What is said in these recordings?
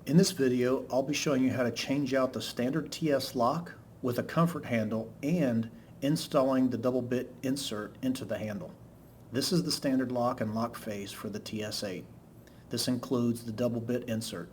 In this video, I'll be showing you how to change out the standard TS lock with a comfort handle and installing the double bit insert into the handle. This is the standard lock and lock phase for the TS8. This includes the double bit insert.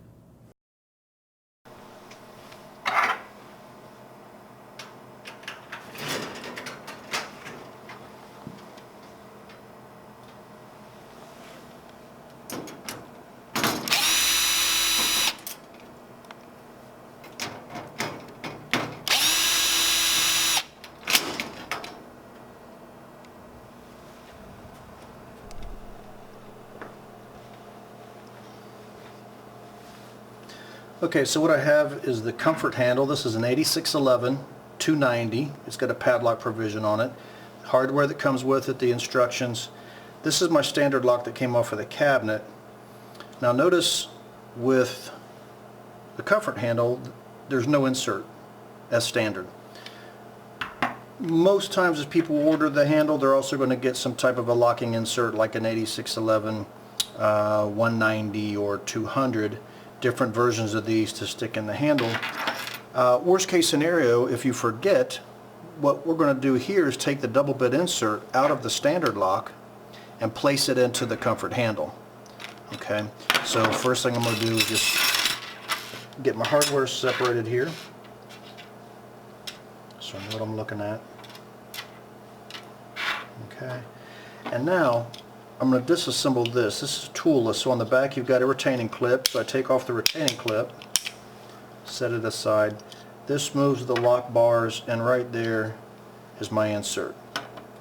Okay, so what I have is the comfort handle. This is an 8611 290. It's got a padlock provision on it. Hardware that comes with it, the instructions. This is my standard lock that came off of the cabinet. Now notice with the comfort handle, there's no insert as standard. Most times as people order the handle, they're also going to get some type of a locking insert like an 8611, 190 or 200. Different versions of these to stick in the handle. Worst case scenario, if you forget, what we're going to do here is take the double bit insert out of the standard lock and place it into the comfort handle. Okay, so first thing I'm going to do is just get my hardware separated here so I know what I'm looking at. Okay, and now I'm going to disassemble this. This is toolless, so on the back you've got a retaining clip. So I take off the retaining clip, set it aside. This moves the lock bars, and right there is my insert.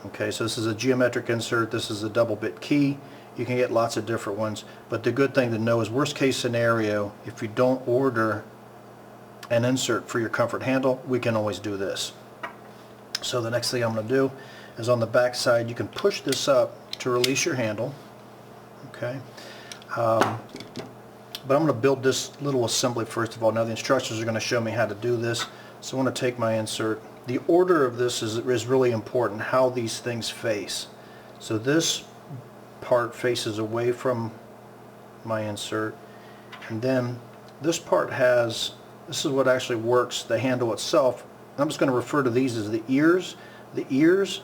Okay, so this is a geometric insert. This is a double bit key. You can get lots of different ones, but the good thing to know is worst case scenario, if you don't order an insert for your comfort handle, we can always do this. So the next thing I'm going to do is on the back side, you can push this up to release your handle. Okay, but I'm going to build this little assembly first of all. Now the instructions are going to show me how to do this, so I want to take my insert. The order of this is really important, how these things face. So this part faces away from my insert, and then this part has, this is what actually works the handle itself. I'm just going to refer to these as the ears. The ears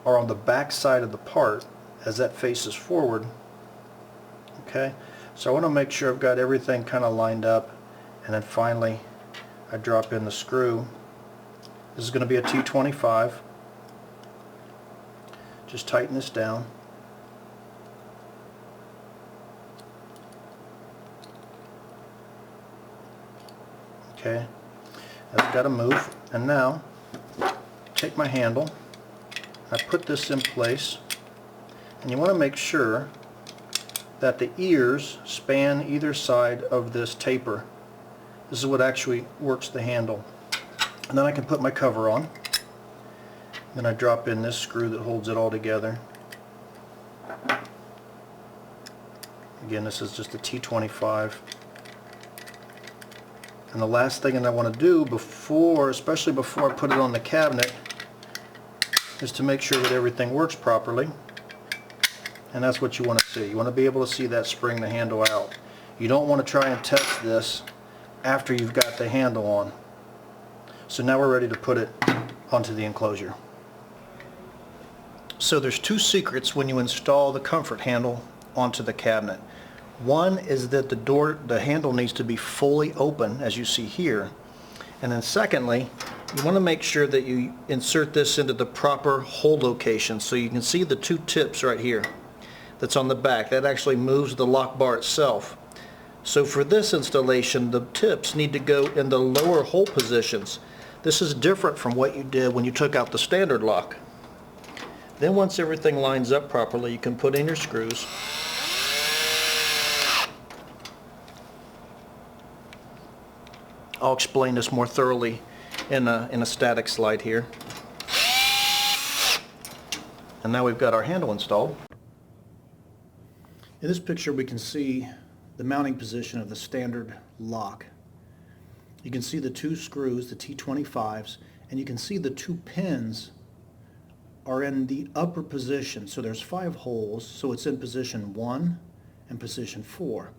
are on the back side of the part as that faces forward. Okay, so I want to make sure I've got everything kind of lined up, and then finally I drop in the screw. This is going to be a T25. Just tighten this down. Okay, that's got to move, and now take my handle, I put this in place, and you want to make sure that the ears span either side of this taper. This is what actually works the handle. And then I can put my cover on. Then I drop in this screw that holds it all together. Again, this is just a T25. And the last thing that I want to do before, especially before I put it on the cabinet, is to make sure that everything works properly. And that's what you want to see. You want to be able to see that spring the handle out. You don't want to try and test this after you've got the handle on. So now we're ready to put it onto the enclosure. So there's two secrets when you install the comfort handle onto the cabinet. One is that the handle needs to be fully open, as you see here. And then secondly, you want to make sure that you insert this into the proper hole location. So you can see the two tips right here that's on the back. That actually moves the lock bar itself. So for this installation, the tips need to go in the lower hole positions. This is different from what you did when you took out the standard lock. Then once everything lines up properly, you can put in your screws. I'll explain this more thoroughly in a static slide here. And now we've got our handle installed. In this picture we can see the mounting position of the standard lock. You can see the two screws, the T25s, and you can see the two pins are in the upper position. So there's 5 holes, so it's in position 1 and position 4.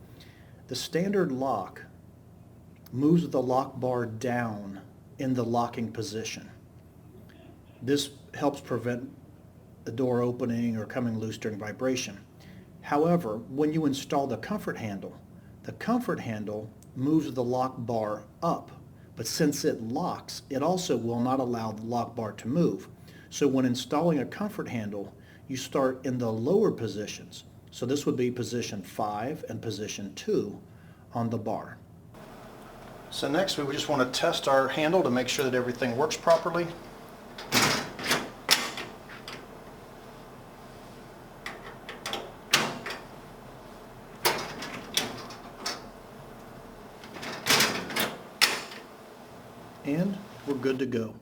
The standard lock moves the lock bar down in the locking position. This helps prevent the door opening or coming loose during vibration. However, when you install the comfort handle moves the lock bar up, but since it locks, it also will not allow the lock bar to move. So when installing a comfort handle, you start in the lower positions. So this would be position 5 and position 2 on the bar. So next we just want to test our handle to make sure that everything works properly. And we're good to go.